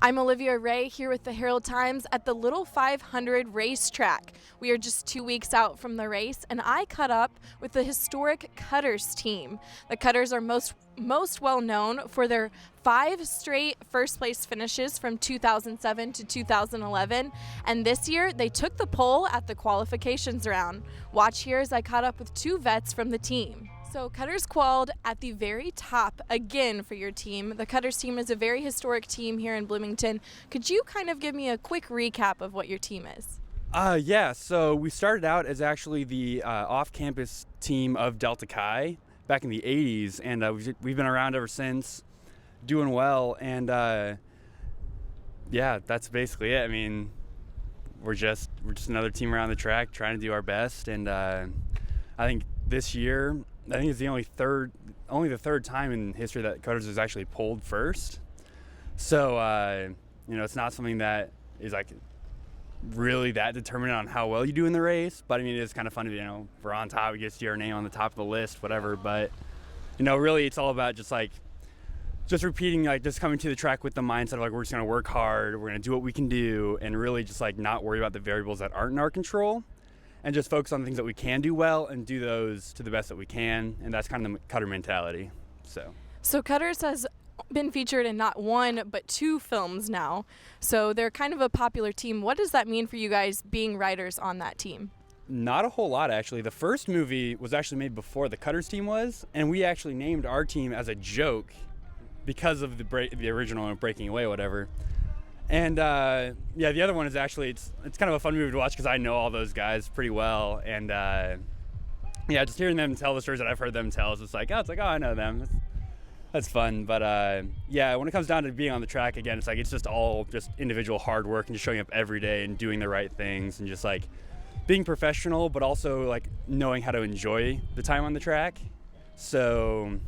I'm Olivia Ray here with the Herald Times at the Little 500 racetrack. We are just 2 weeks out from the race, and I caught up with the historic Cutters team. The Cutters are most well known for their 5 straight first place finishes from 2007 to 2011, and this year they took the pole at the qualifications round. Watch here as I caught up with 2 vets from the team. So Cutters qualified at the very top again for your team. The Cutters team is a very historic team here in Bloomington. Could you kind of give me a quick recap of what your team is? Yeah, so we started out as actually the off-campus team of Delta Chi back in the 80s, and we've been around ever since, doing well, and yeah, that's basically it. I mean, we're just another team around the track trying to do our best, and I think this year, I think it's the only the third time in history that Cutters has actually pulled first. So, it's not something that is like really that determinant on how well you do in the race. But I mean, it is kind of fun to, if we're on top, we get to see our name on the top of the list, whatever. But, really it's all about just repeating, just coming to the track with the mindset of we're just going to work hard, we're going to do what we can do, and really just not worry about the variables that aren't in our control. And just focus on the things that we can do well and do those to the best that we can. And that's kind of the Cutter mentality. So Cutters has been featured in not 1 but 2 films now. So they're kind of a popular team. What does that mean for you guys being writers on that team? Not a whole lot, actually. The first movie was actually made before the Cutters team was. And we actually named our team as a joke because of the original Breaking Away, whatever. And the other one is actually, it's kind of a fun movie to watch because I know all those guys pretty well. And just hearing them tell the stories that I've heard them tell, it's oh, I know them. That's fun. But when it comes down to being on the track again, it's just all just individual hard work and just showing up every day and doing the right things and just being professional, but also knowing how to enjoy the time on the track. So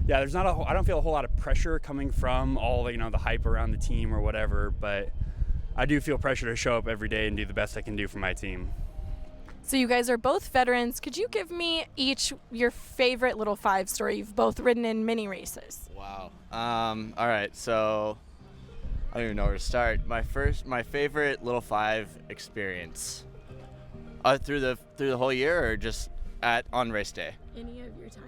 yeah, I don't feel a whole lot of pressure coming from all the hype around the team or whatever, but I do feel pressure to show up every day and do the best I can do for my team. So you guys are both veterans. Could you give me each your favorite Little 5 story? You've both ridden in many races. Wow. All right, so I don't even know where to start. My favorite Little 5 experience through the whole year or just on race day? Any of your time.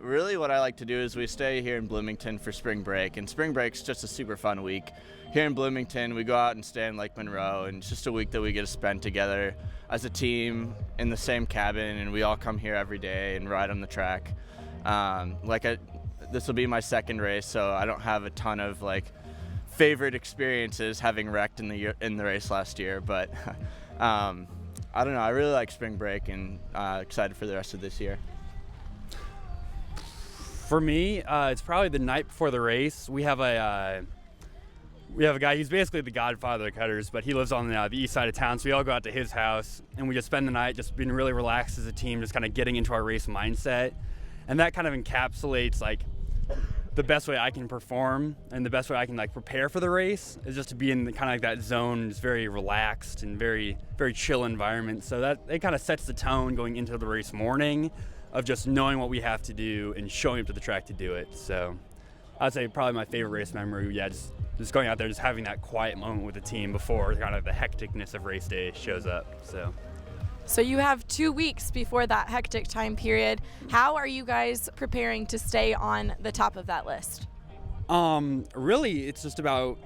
Really what I like to do is we stay here in Bloomington for spring break, and spring break's just a super fun week. Here in Bloomington, we go out and stay in Lake Monroe, and it's just a week that we get to spend together as a team in the same cabin, and we all come here every day and ride on the track. This will be my second race, so I don't have a ton of favorite experiences having wrecked in the race last year, but I don't know, I really like spring break and excited for the rest of this year. For me, it's probably the night before the race. We have a guy, he's basically the godfather of the Cutters, but he lives on the east side of town, so we all go out to his house, and we just spend the night just being really relaxed as a team, just kind of getting into our race mindset. And that kind of encapsulates the best way I can perform and the best way I can prepare for the race is just to be in kind of that zone, just very relaxed and very, very chill environment. So that it kind of sets the tone going into the race morning of just knowing what we have to do and showing up to the track to do it. So I'd say probably my favorite race memory, just going out there, just having that quiet moment with the team before kind of the hecticness of race day shows up. So you have 2 weeks before that hectic time period. How are you guys preparing to stay on the top of that list? Really, it's just about,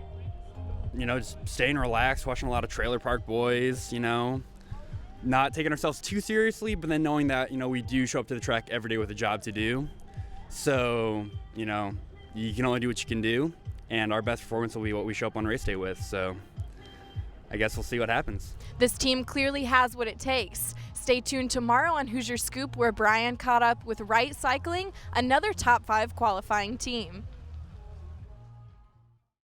just staying relaxed, watching a lot of Trailer Park Boys, not taking ourselves too seriously, but then knowing that, we do show up to the track every day with a job to do. So, you can only do what you can do, and our best performance will be what we show up on race day with. So I guess we'll see what happens. This team clearly has what it takes. Stay tuned tomorrow on Hoosier Scoop, where Brian caught up with Wright Cycling, another top 5 qualifying team.